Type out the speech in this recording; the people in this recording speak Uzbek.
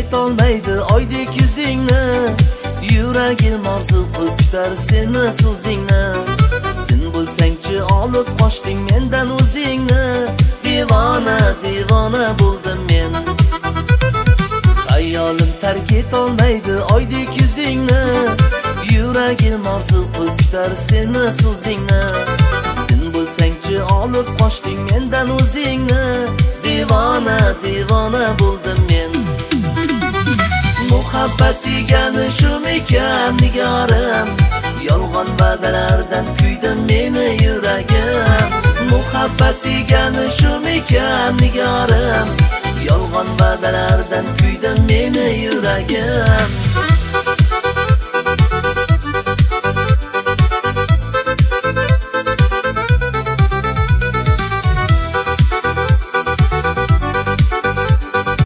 etolmaydi oydek yuzingni. Yuragim orzu kutar seni so'zingni. Sen bo'lsangchi olib qochding mendan o'zingni. Divona, divona bo'ldim men. Hayolim tark etolmaydi oydek yuzingni. Yuragim orzu kutar seni so'zingni. Sen bo'lsangchi olib qochding mendan o'zingni. Divona, divona bo'ldim men. Muhabbat degani shumekan nigorim, yolg'on va'dalardan kuydim meni yuragim. Muhabbat degani shumekan nigorim, yolg'on va'dalardan kuydim meni yuragim.